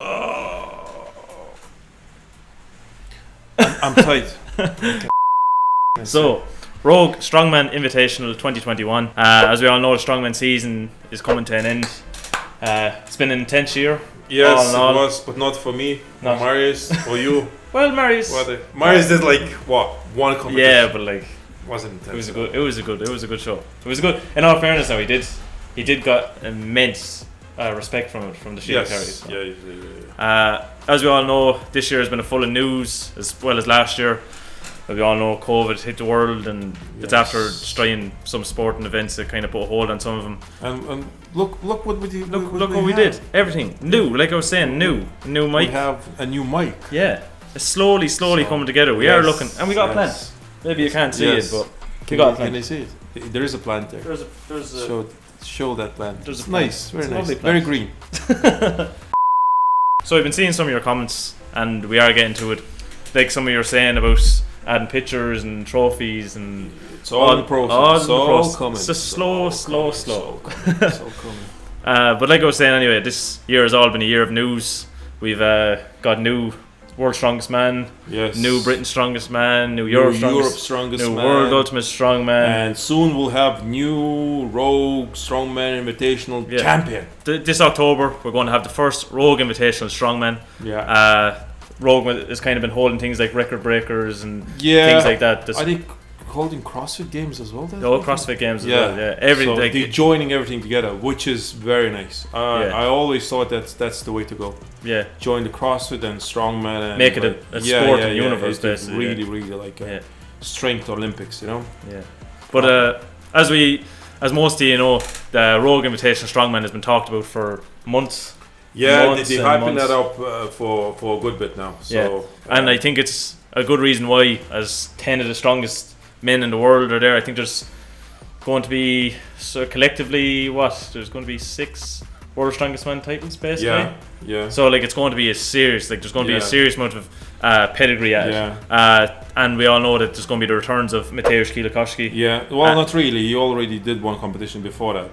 I'm tight. So, Rogue Strongman Invitational 2021. As we all know, the Strongman season is coming to an end. It's been an intense year. Yes, it was, but not for me, or Marius, or you. Well, Marius. Marius did one competition. Yeah, but wasn't intense. It was a good show. It was good. In all fairness, though, he did got immense respect from the Shield carries. So. Yeah. As we all know, this year has been full of news as well as last year. But we all know COVID hit the world, and it's after destroying some sporting events that kind of put a hold on some of them. And look what we did. Look what we did. Everything new, like I was saying, new mic. We have a new mic. Yeah, it's slowly coming together. We are looking, and we got a plan. Maybe you can't see it, but we got a plan. Can I see it? There is a plant there. There's a show that plant. There's a nice, very nice, very green. So I've been seeing some of your comments, and we are getting to it. Like some of you are saying about adding pictures and trophies, and it's all in the process. All coming. It's just slow. So coming. But like I was saying, anyway, this year has all been a year of news. We've got new World Strongest Man, new Britain's Strongest Man, new Europe Strongest Man, World Ultimate Strongman, and soon we'll have new Rogue Strongman Invitational Champion. This October, we're going to have the first Rogue Invitational Strongman. Yeah. Rogue has kind of been holding things like record breakers and things like that. I think holding CrossFit games as well. CrossFit games as well. Yeah, everything. So they're joining everything together, which is very nice. I always thought that's the way to go. Yeah. Join the CrossFit and Strongman and make it a sport in the universe. It's really like a strength Olympics, you know. Yeah. But as most of you know, the Rogue Invitational Strongman has been talked about for months. Yeah, they're hyping that up for a good bit now. So, and I think it's a good reason why, as 10 of the strongest men in the world are there. I think there's going to be collectively there's going to be 6 World Strongest Man titles basically. Yeah. So it's going to be a serious there's going to be a serious amount of pedigree at it. And we all know that there's going to be the returns of Mateusz Kielikowski. Yeah. Well, not really. He already did one competition before that,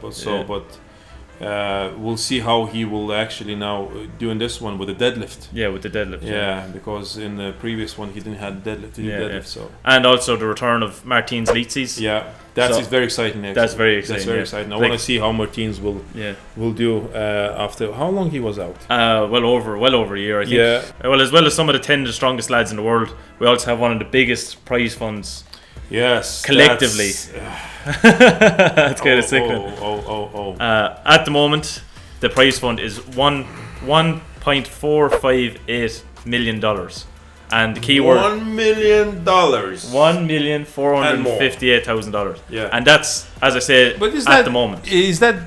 we'll see how he will actually now doing this one with the deadlift. Yeah, with the deadlift. Yeah, because in the previous one he didn't have deadlift. So. And also the return of Martins Licis. Yeah, that's very exciting. Actually. That's very exciting. Exciting. I want to see how Martins will do after how long he was out. Well over a year, I think. Yeah. Well, as well as some of the 10 of the strongest lads in the world, we also have one of the biggest prize funds. Yes, collectively. It's kind of sickening. At the moment, the prize fund is $1.458 million, and the keyword $1 million. $1,458,000. Yeah, and that's, as I say, the moment. Is that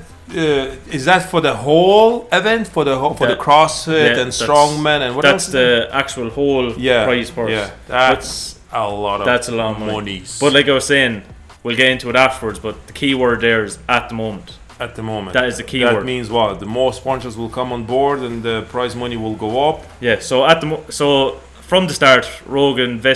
for the whole event, for the CrossFit and Strongman and what else? That's the actual whole prize purse. Yeah, that's a lot of money. But like I was saying, we'll get into it afterwards, but the key word there is at the moment. At the moment. That is the key word. That means what? The more sponsors will come on board and the prize money will go up. Yeah, so from the start, Rogue gave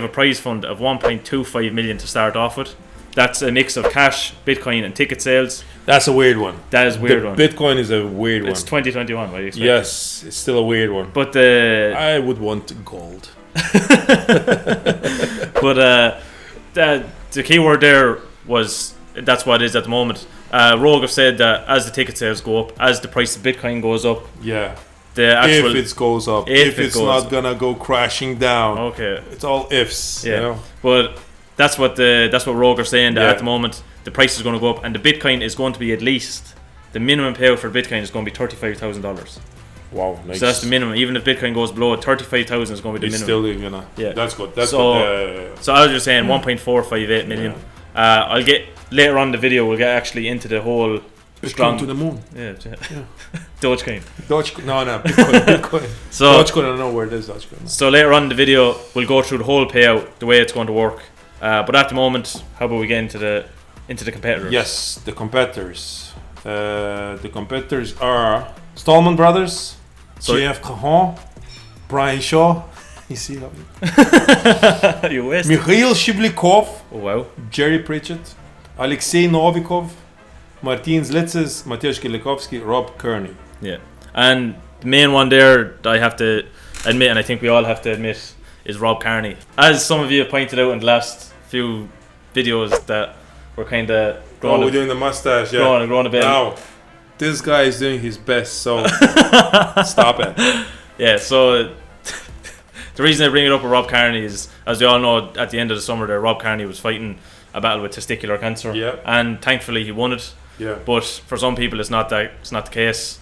a prize fund of 1.25 million to start off with. That's a mix of cash, Bitcoin and ticket sales. That's a weird one. That is a weird one. Bitcoin is a weird one. It's 2021, what do you expect? Yes, it's still a weird one. But I would want gold. But the key word there was that's what it is at the moment. Rogue have said that as the ticket sales go up, as the price of Bitcoin goes up, if it goes up, if it's not gonna go crashing down, okay, it's all ifs. Yeah, you know? But that's what Rogue are saying, that at the moment the price is going to go up, and the Bitcoin is going to be, at least the minimum payout for Bitcoin is going to be $35,000. Wow, nice. So that's the minimum. Even if Bitcoin goes below it, 35,000 is going to be the minimum. Still gonna. Yeah, that's good. So I was just saying 1.458 million. I'll get later on in the video. We'll get actually into the whole Bitcoin to the moon. Yeah. Dogecoin. No, Bitcoin. So Dogecoin, I don't know where it is. Dogecoin. So later on in the video, we'll go through the whole payout, the way it's going to work. But at the moment, how about we get into the competitors? Yes, the competitors. The competitors are Stallman Brothers, JF Caron, Brian Shaw. You see how Mikhail Shiblikov. Oh wow. Jerry Pritchett, Alexei Novikov, Martins Licis, Mateusz Kielikowski, Rob Kearney. Yeah. And the main one there, I have to admit, and I think we all have to admit, is Rob Kearney. As some of you have pointed out in the last few videos that we're kind of growing. We're doing the mustache, yeah. Growing a bit. Now, this guy is doing his best, so stop it. Yeah, so the reason I bring it up with Rob Kearney is, as we all know, at the end of the summer there, Rob Kearney was fighting a battle with testicular cancer, and thankfully he won it. Yeah. But for some people, it's not the case.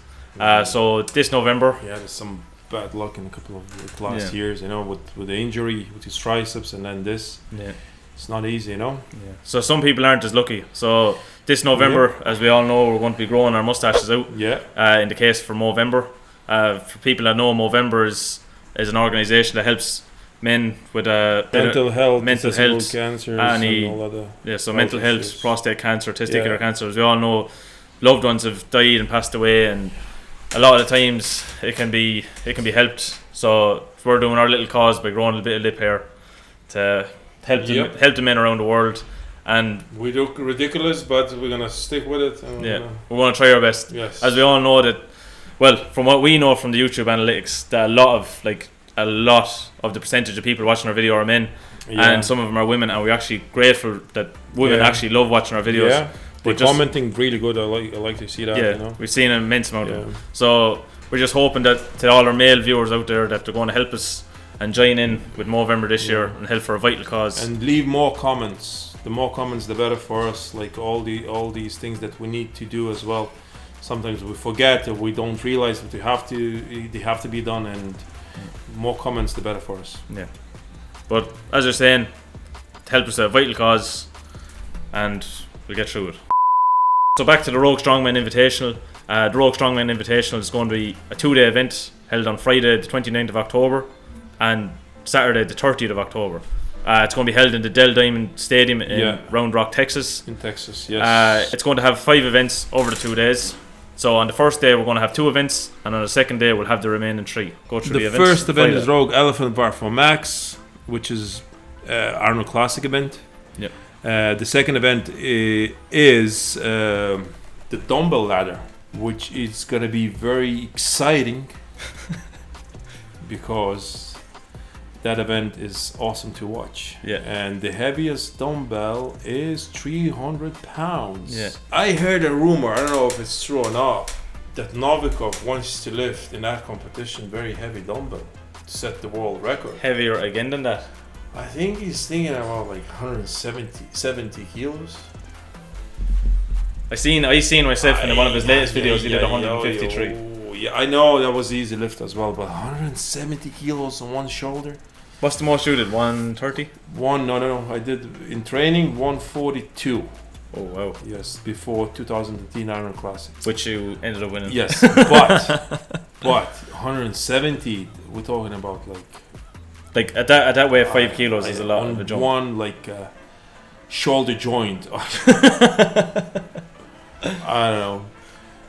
So this November, there's some bad luck in a couple of last years, you know, with the injury with his triceps, and then this. Yeah. It's not easy, you know. Yeah. So some people aren't as lucky. So this November, as we all know, we're going to be growing our mustaches out. Yeah. In the case for Movember, for people that know, Movember is an organisation that helps men with mental health, cancer, and all other. Yeah. So mental health, prostate cancer, testicular cancer. As we all know, loved ones have died and passed away, and a lot of the times it can be helped. So we're doing our little cause by growing a little bit of lip hair to help the men around the world. And we look ridiculous, but we're gonna stick with it. We're gonna try our best. Yes. As we all know that, well, from what we know from the YouTube analytics, that a lot of the percentage of people watching our video are men, and some of them are women, and we're actually grateful that women actually love watching our videos. Yeah. They're commenting really good. I like to see that. Yeah, you know? We've seen an immense amount of them. So we're just hoping that to all our male viewers out there that they're going to help us and join in with Movember this year and help for a vital cause. And leave more comments. The more comments, the better for us. Like all these things that we need to do as well. Sometimes we forget, or we don't realize that they have to be done. And more comments, the better for us. Yeah. But as you're saying, help us a vital cause, and we'll get through it. So back to the Rogue Strongman Invitational. The Rogue Strongman Invitational is going to be a 2-day event held on Friday the 29th of October and Saturday the 30th of October. It's going to be held in the Dell Diamond Stadium in Round Rock, Texas. In Texas, yes. It's going to have 5 events over the 2 days. So on the first day we're going to have 2 events, and on the second day we'll have the remaining 3. Go through the events. The first event is Rogue Elephant Bar for Max, which is Arnold Classic event. Yeah. The second event is the dumbbell ladder, which is going to be very exciting because that event is awesome to watch. Yeah. And the heaviest dumbbell is 300 pounds. Yeah. I heard a rumor, I don't know if it's true or not, that Novikov wants to lift in that competition very heavy dumbbell to set the world record. Heavier again than that? I think he's thinking about like 70 kilos. I seen myself in one of his latest videos. He did 153. Yeah, I know that was easy lift as well, but 170 kilos on one shoulder. What's the most you did? 130? No. I did in training 142. Oh wow! Yes, before 2018 Arnold Classic, which you ended up winning. Yes, but 170. We're talking about like at that weight, 5 kilos is a lot of a jump. One shoulder joint. I don't know.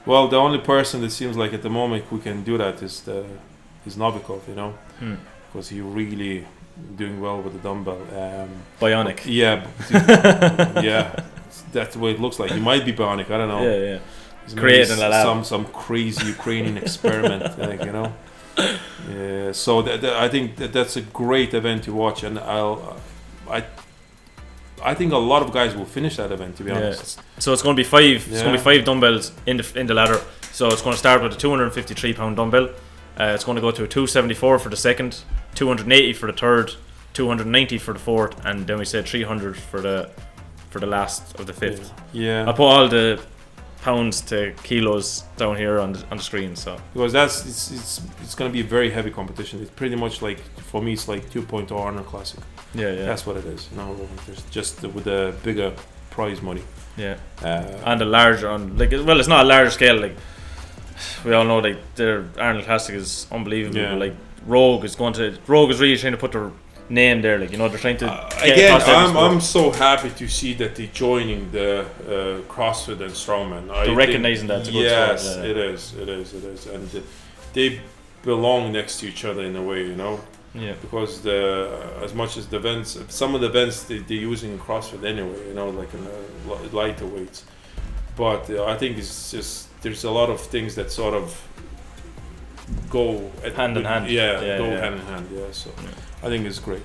Well, the only person that seems like at the moment who can do that is Novikov, you know, because he really doing well with the dumbbell. Bionic. Yeah, yeah. That's the way it looks like. He might be bionic. I don't know. Yeah. He's creating a lab. Some crazy Ukrainian experiment, you know. Yeah, so I think that's a great event to watch, and I think a lot of guys will finish that event, to be honest. So it's going to be 5. It's going to be 5 dumbbells in the ladder. So it's going to start with a 253-pound dumbbell. It's going to go to a 274 for the second, 280 for the third, 290 for the fourth, and then we said 300 for the last of the fifth. Yeah. I put all the pounds to kilos down here on the screen, so because it's going to be a very heavy competition. It's pretty much like, for me, it's like 2.0 Arnold Classic. Yeah. That's what it is. You know, there's just with a bigger prize money. Yeah. And a larger it's not a larger scale. Like we all know, like their Arnold Classic is unbelievable. Yeah. Like Rogue is really trying to put their name there. Like, you know, they're trying to again. I'm so happy to see that they're joining the CrossFit and Strongman. They're recognizing that. Yes, it is, and they belong next to each other in a way, you know. Yeah. Because as much as the events, some of the events they're using in CrossFit anyway, you know, like in lighter weights. But I think it's just there's a lot of things that sort of go hand in hand. Hand in hand. Yeah, so I think it's great.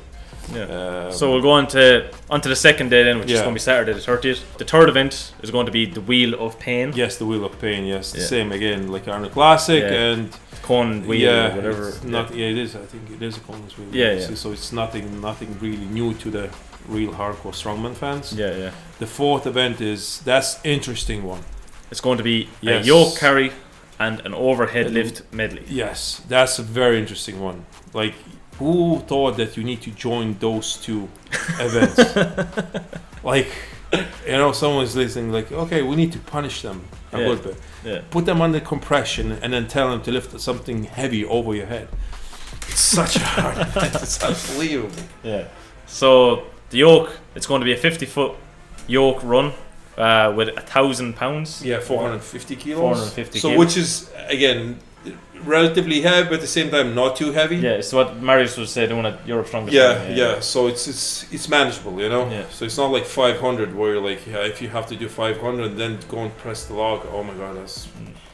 Yeah. So we'll go on to the second day then, which is going to be Saturday the 30th. The third event is going to be the Wheel of Pain. Yes, the Wheel of Pain. Yes, the same again, like Arnold Classic and cone wheel or whatever. It is. I think it is a cone wheel. Yeah. So it's nothing really new to the real hardcore strongman fans. Yeah. The fourth event that's interesting one. It's going to be a yoke carry and an overhead lift medley. Yes, that's a very interesting one. Like, who thought that you need to join those two events? Like, someone's listening, like, okay, we need to punish them a little bit. Yeah. Put them under compression and then tell them to lift something heavy over your head. It's such a hard event. It's unbelievable. Yeah. So the yoke, it's going to be a 50-foot yoke run with 1,000 pounds. Yeah, 450 kilos. 450 kilos. Which is, again, relatively heavy, but at the same time not too heavy. Yeah, so what Marius would say, doing at Europe Strongest. Yeah. So it's manageable, Yeah. So it's not like 500 where you're like, if you have to do 500 then go and press the log. Oh my god,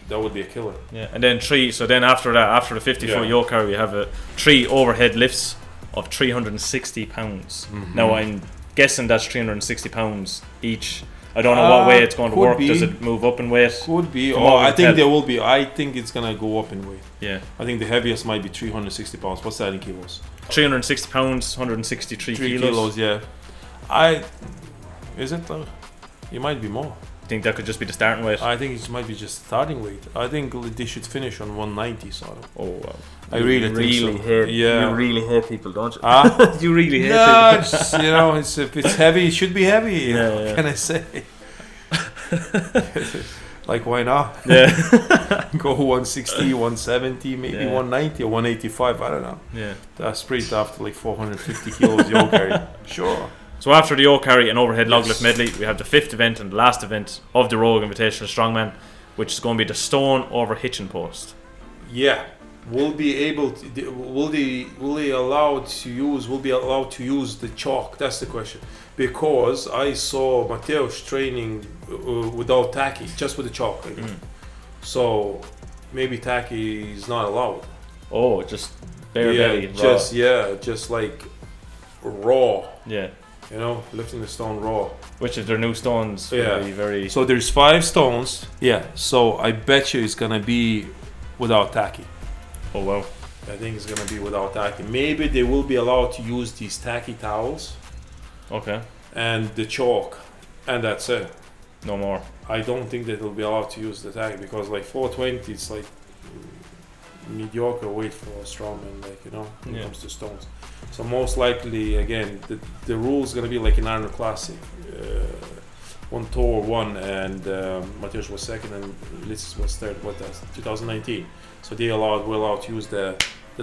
that would be a killer. Yeah, and then after the 50-foot yoke carry, we have 3 overhead lifts of 360 pounds. Mm-hmm. Now I'm guessing that's 360 pounds each. I don't know what way it's going to work. Does it move up in weight? Could be. I think there will be. I think it's going to go up in weight. Yeah. I think the heaviest might be 360 pounds. What's that in kilos? 360 pounds, 163 kilos. Yeah. Is it? It might be more. I think that could just be the starting weight. I think it might be just starting weight. I think they should finish on 190. So. Oh wow. I really think so. You really hate people, don't you? You really hate people. If it's heavy, it should be heavy. What can I say? Like, why not? Yeah. Go 160, 170, maybe 190 or 185. I don't know. Yeah. That's pretty tough to like 450 kilos yoke carry. Sure. So after the yoke carry and overhead log lift medley, we have the 5th event and the last event of the Rogue Invitational Strongman, which is going to be the stone over hitching post. Yeah. Will they allowed to use the chalk? That's the question. Because I saw Mateusz training without tacky, just with the chalk. So maybe tacky is not allowed. Oh, just bare belly, raw. Just like raw. Yeah. Lifting the stone raw. Which is their new stones. Very. So there's 5 stones. Yeah. So I bet you it's gonna be without tacky. Oh wow. I think it's gonna be without tacky. Maybe they will be allowed to use these tacky towels. Okay. And the chalk, and that's it. No more. I don't think that they'll be allowed to use the tacky because like 420, it's like mediocre weight for a strongman, when it comes to stones. So most likely, again, the rule is gonna be like an Arnold Classic. One Tor won, and Mateusz was second, and Licis was third. What that's 2019. So were allowed to use the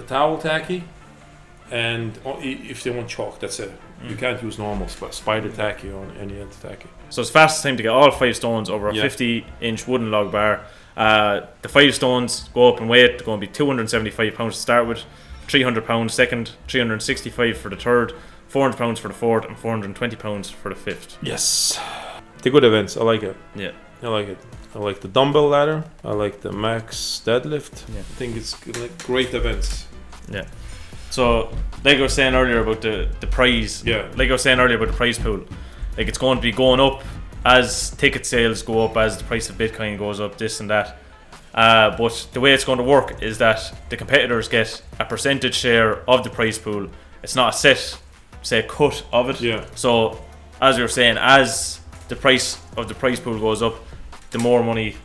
towel tacky, and if they want chalk, that's it. You can't use normal spider tacky on any other tacky. So it's fastest time to get all 5 stones over a 50-inch wooden log bar. The 5 stones go up in weight. They're going to be 275 pounds to start with, 300 pounds second, 365 for the third, 400 pounds for the fourth, and 420 pounds for the fifth. Yes, they're good events. I like it. Yeah, I like it. I like the dumbbell ladder. I like the max deadlift. Yeah. I think it's great events. Yeah. So, like I was saying earlier about the prize. Yeah. Like I was saying earlier about the prize pool. Like, it's going to be going up as ticket sales go up, as the price of Bitcoin goes up, this and that. But the way it's going to work is that the competitors get a percentage share of the prize pool. It's not a set, say, cut of it. Yeah. So, as you were saying, as the price of the prize pool goes up, the more money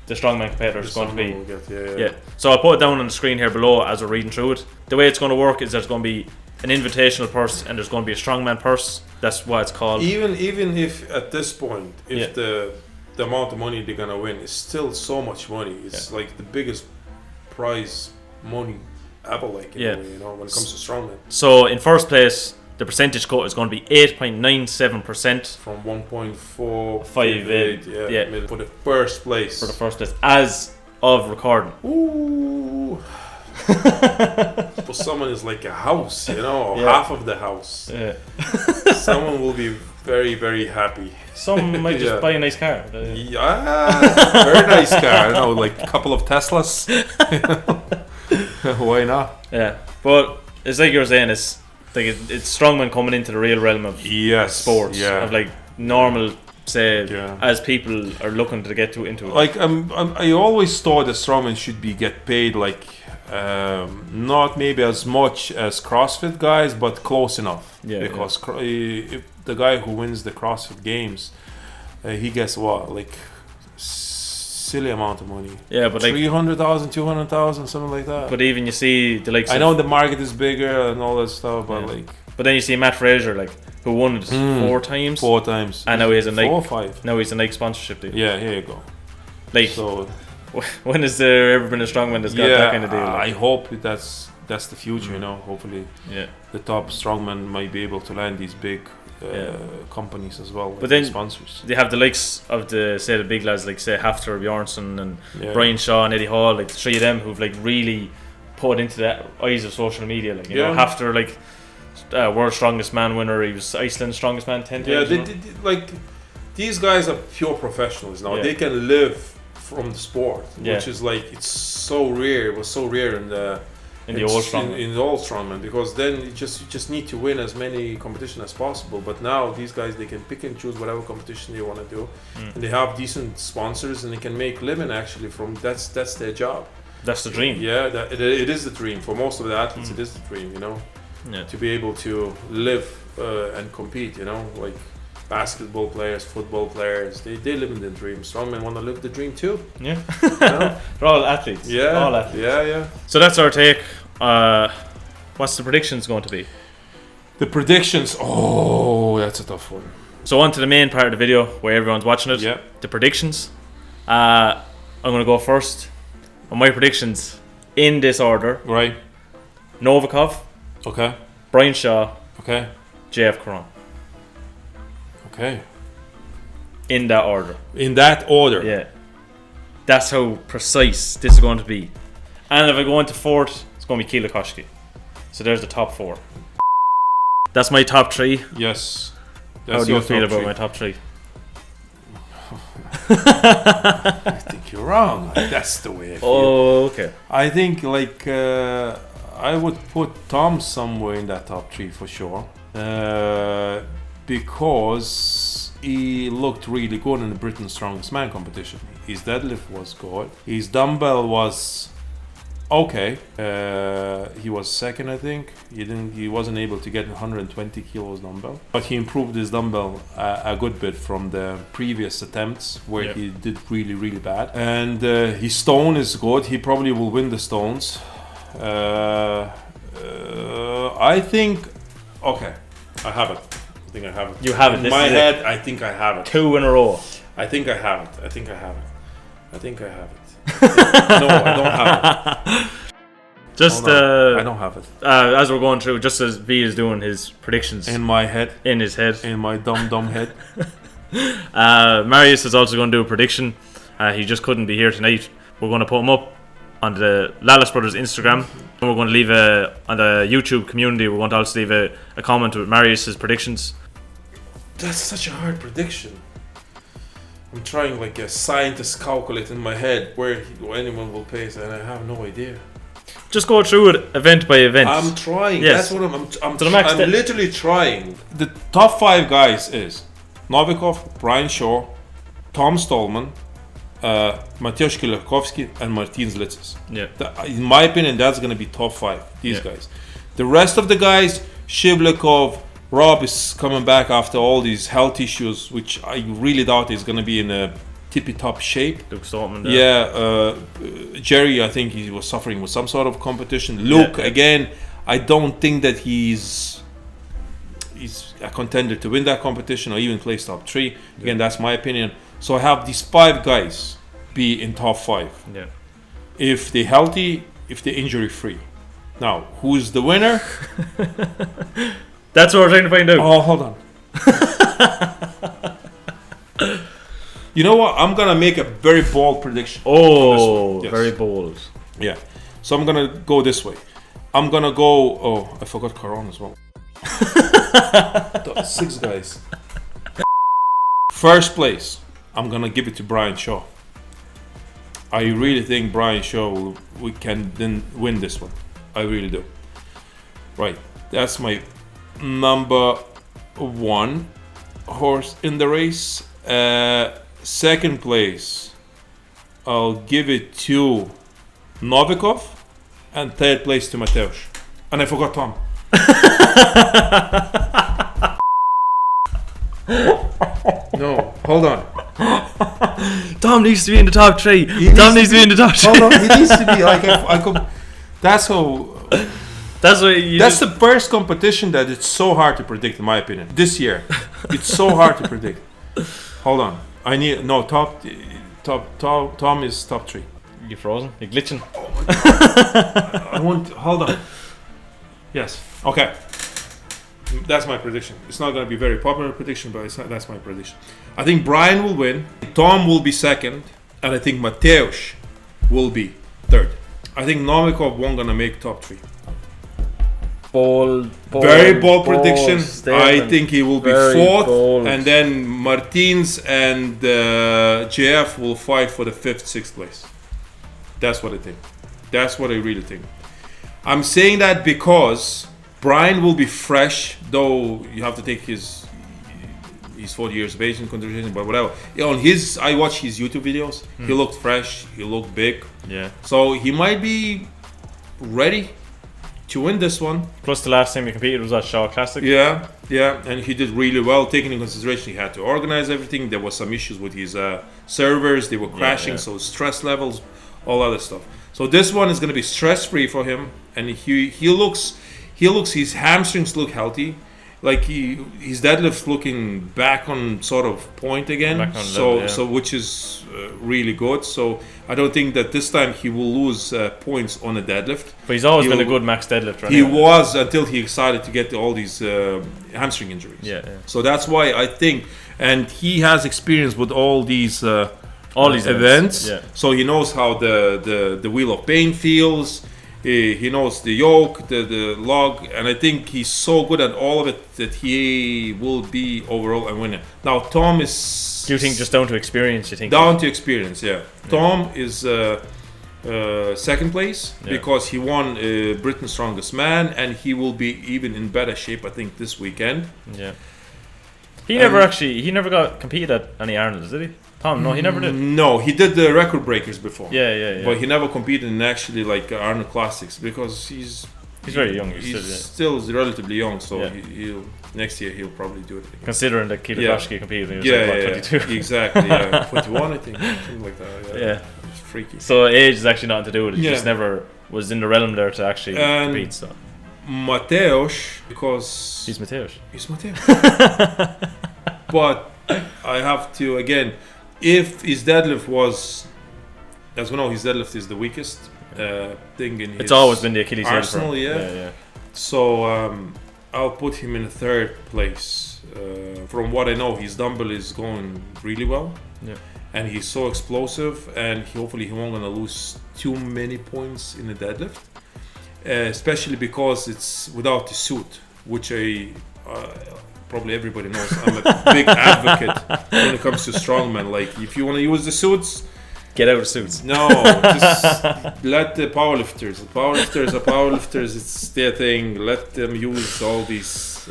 the strongman competitor is going to be. Yeah. So I'll put it down on the screen here below as we're reading through it. The way it's going to work is there's going to be an invitational purse and there's going to be a strongman purse. That's what it's called. Even if at this point, if the amount of money they're gonna win is still so much money, it's like the biggest prize money ever, like in a way, when it comes to strongman. So in first place, the percentage cut is going to be 8.97% from 1.458 for the first place. As of recording. Ooh. For someone is like a house, or half of the house. Yeah. Someone will be very, very happy. Some might just buy a nice car. Yeah, very nice car. Like a couple of Teslas. Why not? Yeah, but it's like you were saying, it's like it's strongman coming into the real realm of sports, of like normal, say, as people are looking to get into it. Like I always thought that strongman should get paid like not maybe as much as CrossFit guys, but close enough. Because if the guy who wins the CrossFit games, he gets what, like silly amount of money. Yeah, but like 300,000, 200,000, something like that. But even you see the likes. I know the market is bigger and all that stuff, but like. But then you see Matt Fraser, like, who won it 4 times. 4 times. And now he has a Nike. 4 or 5. Now he's a Nike sponsorship deal. Yeah, here you go. Like, so, when has there ever been a strongman that's got that kind of deal? I hope that's the future. You know, hopefully, the top strongman might be able to land these big companies as well. But then sponsors. They have the likes of the big lads, like say Hafthor, Bjornsson, and Brian Shaw and Eddie Hall, like the 3 of them who've like really put into the eyes of social media. Like, you know, Hafthor, like world's strongest man winner. He was Iceland's strongest man 10 times. Yeah, like these guys are pure professionals now. They can live from the sport, which is like it's so rare. It was so rare in the old strongman, because then you just need to win as many competition as possible. But now these guys, they can pick and choose whatever competition they want to do, and they have decent sponsors, and they can make living actually from that's their job. That's the dream. Yeah, it is the dream for most of the athletes. It is the dream, you know, to be able to live and compete. You know, like basketball players, football players, they live in the dream. Strongmen want to live the dream too. Yeah, you know? They're all athletes. Yeah, all athletes. Yeah. So that's our take. What's the predictions going to be? The predictions. Oh, that's a tough one. So on to the main part of the video where everyone's watching it. Yeah. The predictions. I'm going to go first. On my predictions, in this order. Right. Novikov. Okay. Brian Shaw. Okay. JF Caron. Okay. In that order. In that order. Yeah. That's how precise this is going to be. And if I go into 4th, it's going to be Kielikoski. So there's the top 4. That's my top 3. Yes. How do you feel about my top 3? I think you're wrong. That's the way I feel. Oh, okay. I think like I would put Tom somewhere in that top 3 for sure. Because he looked really good in the Britain's Strongest Man competition. His deadlift was good. His dumbbell was okay. He was second, I think. He wasn't able to get 120 kilos dumbbell, but he improved his dumbbell a good bit from the previous attempts where he did really, really bad. And his stone is good. He probably will win the stones. I think. Okay, I have it. I think I have it. You have it. In my head, I think I have it. 2 in a row. I think I have it. I think I have it. No, I don't have it. Just I don't have it. As we're going through, just as V is doing his predictions in my head, in his head, in my dumb head. Marius is also going to do a prediction. He just couldn't be here tonight. We're going to put him up on the Lalas Brothers Instagram. And we're going to leave on the YouTube community. We're going to also leave a comment with Marius's predictions. That's such a hard prediction. I'm trying like a scientist calculate in my head where anyone will place, and I have no idea. Just go through it event by event. I'm trying. Yes. That's what I'm literally trying. The top 5 guys is Novikov, Brian Shaw, Tom Stallman, Mateusz Kielikoski, and Martins Licis. Yeah. In my opinion, that's going to be top 5. These guys. The rest of the guys, Shivlikov, Rob is coming back after all these health issues, which I really doubt is going to be in a tippy-top shape. Luke Stoltman. Jerry, I think he was suffering with some sort of competition. Luke, again, I don't think that he's a contender to win that competition or even place top 3. Again, that's my opinion. So I have these 5 guys be in top 5. Yeah. If they're healthy, if they're injury-free. Now, who's the winner? That's what we're trying to find out. Oh, hold on. You know what? I'm going to make a very bold prediction. Oh, very bold. Yeah. So I'm going to go this way. I'm going to go... Oh, I forgot Caron as well. 6 guys. First place, I'm going to give it to Brian Shaw. I really think Brian Shaw we can then win this one. I really do. Right, that's my number 1 horse in the race. Second place, I'll give it to Novikov, and third place to Mateusz. And I forgot Tom. No, hold on. Tom needs to be in the top 3. Tom needs to be in the top 3. Hold on, he needs to be like I could. That's how. That's what you. That's the first competition that it's so hard to predict, in my opinion. This year, it's so hard to predict. Hold on, I need Tom is top 3. You frozen? You're glitching. Oh my god! I want. Hold on. Yes. Okay. That's my prediction. It's not going to be a very popular prediction, but that's my prediction. I think Brian will win. Tom will be second, and I think Mateusz will be third. I think Novikov won't going to make top 3. Very bold prediction. Statement. I think he will be Very 4th, bold. and then Martins and JF will fight for the 5th, 6th place. That's what I think. That's what I really think. I'm saying that because Brian will be fresh, though you have to take he's 40 years of age in consideration, but whatever. I watch his YouTube videos. He looked fresh. He looked big. Yeah. So he might be ready to win this one. Plus the last time he competed was at Shaw Classic. Yeah, and he did really well, taking in consideration he had to organize everything. There was some issues with his servers. They were crashing, so stress levels, all other stuff. So this one is going to be stress-free for him, and he looks his hamstrings look healthy. Like his deadlift's looking back on sort of point again, so which is really good. So I don't think that this time he will lose points on a deadlift. But he's always been a good max deadlifter. He was until he decided to get all these hamstring injuries. Yeah. So that's why I think, and he has experience with all these events. Yeah. So he knows how the wheel of pain feels. He knows the yoke, the log, and I think he's so good at all of it that he will be overall a winner. Now Tom is. Do you think just down to experience? You think down to experience? Yeah. Tom is second place because he won Britain's Strongest Man, and he will be even in better shape, I think, this weekend. Yeah. He never got competed at any Arnold's, did he? Tom, no, he never did. No, he did the record breakers before. Yeah. But he never competed in actually like Arnold Classics because he's very young. He's still relatively young, so he'll next year he'll probably do it again. Considering that Kiyotashiki competed when he was 22. Exactly, 21 I think, something like that. Yeah. It's freaky. So age is actually nothing to do with it. He just never was in the realm there to actually compete. So Mateusz, because he's Mateusz. But I have to again. If his deadlift was, as we know, his deadlift is the weakest thing in his. It's always been the Achilles heel arsenal, yeah. So I'll put him in third place. From what I know, his dumbbell is going really well, and he's so explosive, and hopefully he won't gonna lose too many points in the deadlift, especially because it's without the suit, which probably everybody knows I'm a big advocate when it comes to strongman. Like, if you want to use the suits, get out of suits. No, just let the powerlifters. Powerlifters are powerlifters. It's their thing. Let them use all these suits.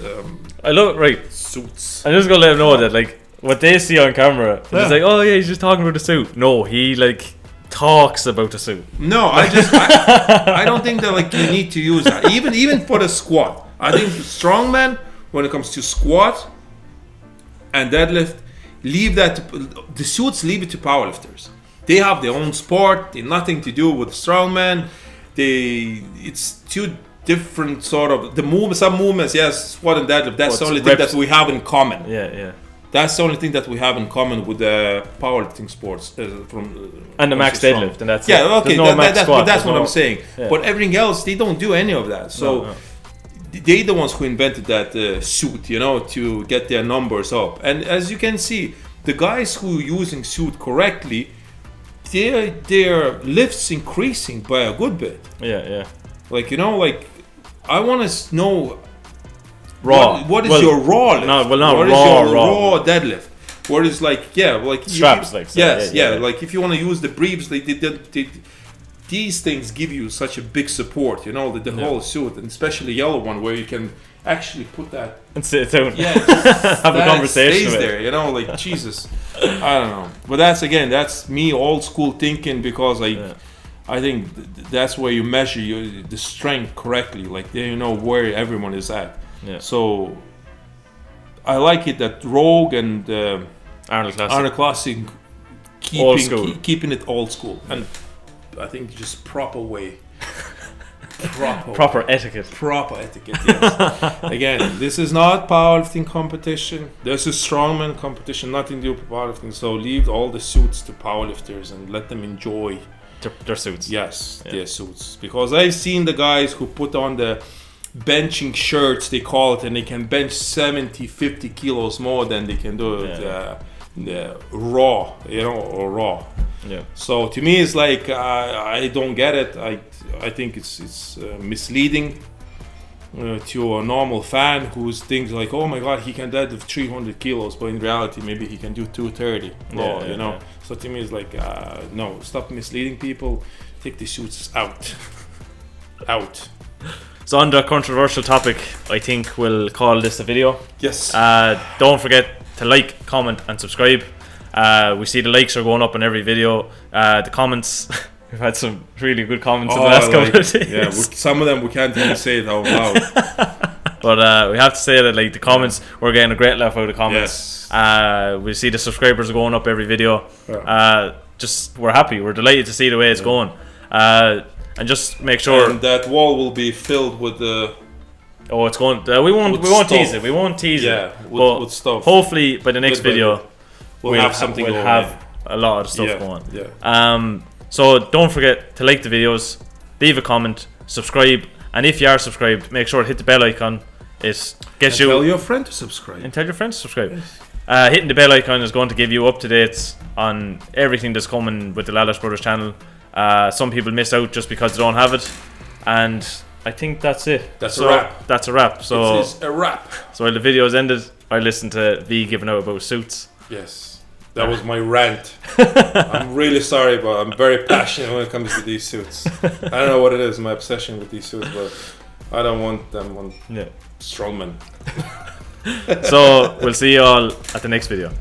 I'm just gonna let them know that like what they see on camera, it's like, oh yeah, he's just talking about the suit. No, he like talks about the suit. No, I don't think that like you need to use that. Even for the squat, I think strongman. When it comes to squat and deadlift, the suits leave it to powerlifters. They have their own sport. They nothing to do with strongman. It's two different sort of some movements. Yes, squat and deadlift. That's the only thing that we have in common. Yeah. That's the only thing that we have in common with the powerlifting sports and the max deadlift, and that's okay. That's what I'm saying. Yeah. But everything else, they don't do any of that. So. No. They're the ones who invented that suit, to get their numbers up. And as you can see, the guys who are using suit correctly, their lifts increasing by a good bit. Yeah. Like, I want to know raw. What is your raw lift? What is your raw deadlift? where it's like straps, like so. Like if you want to use the briefs, these things give you such a big support, you know, the whole suit, and especially yellow one where you can actually put that and sit down, have a conversation stays there, you know, like Jesus. I don't know, but that's me old school thinking, because I think that's where you measure the strength correctly, like you know where everyone is at. So I like it that Rogue and Arnold Classic keeping it old school, and I think just proper way. Proper etiquette. Yes. Again, this is not powerlifting competition. This is strongman competition, nothing to do with powerlifting. So leave all the suits to powerlifters and let them enjoy their suits. Yes, their suits. Because I've seen the guys who put on the benching shirts, they call it, and they can bench 50 kilos more than they can do the raw, you know, or raw. Yeah. So to me, it's like I don't get it. I think it's misleading to a normal fan who thinks like, oh my God, he can deadlift 300 kilos, but in reality, maybe he can do 230 raw. You know. So to me, it's like no, stop misleading people. Take the suits out. So on the controversial topic, I think we'll call this a video. Yes. Don't forget to like, comment, and subscribe. We see the likes are going up on every video. The comments, we've had some really good comments in the last couple of days. Yeah, some of them we can't even say it out loud. But we have to say that like the comments, we're getting a great laugh out of the comments. Yes. We see the subscribers are going up every video. Just we're happy. We're delighted to see the way it's going. And just make sure. And that wall will be filled with the. Oh, it's going. We won't tease it. We won't tease it. With stuff. Hopefully, by the next video, we'll have something. We'll have a lot of stuff going. Yeah. So don't forget to like the videos, leave a comment, subscribe, and if you are subscribed, make sure to hit the bell icon. It gets you. Tell your friend to subscribe. And tell your friends to subscribe. Yes. Hitting the bell icon is going to give you up to dates on everything that's coming with the Lalas Brothers channel. Some people miss out just because they don't have it, and I think that's it. That's a wrap. That's a wrap. So it's a wrap. So while the video is ended, I listened to V giving out about suits. Yes, that was my rant. I'm really sorry, but I'm very passionate when it comes to these suits. I don't know what it is, my obsession with these suits, but I don't want them on strongman. So we'll see you all at the next video.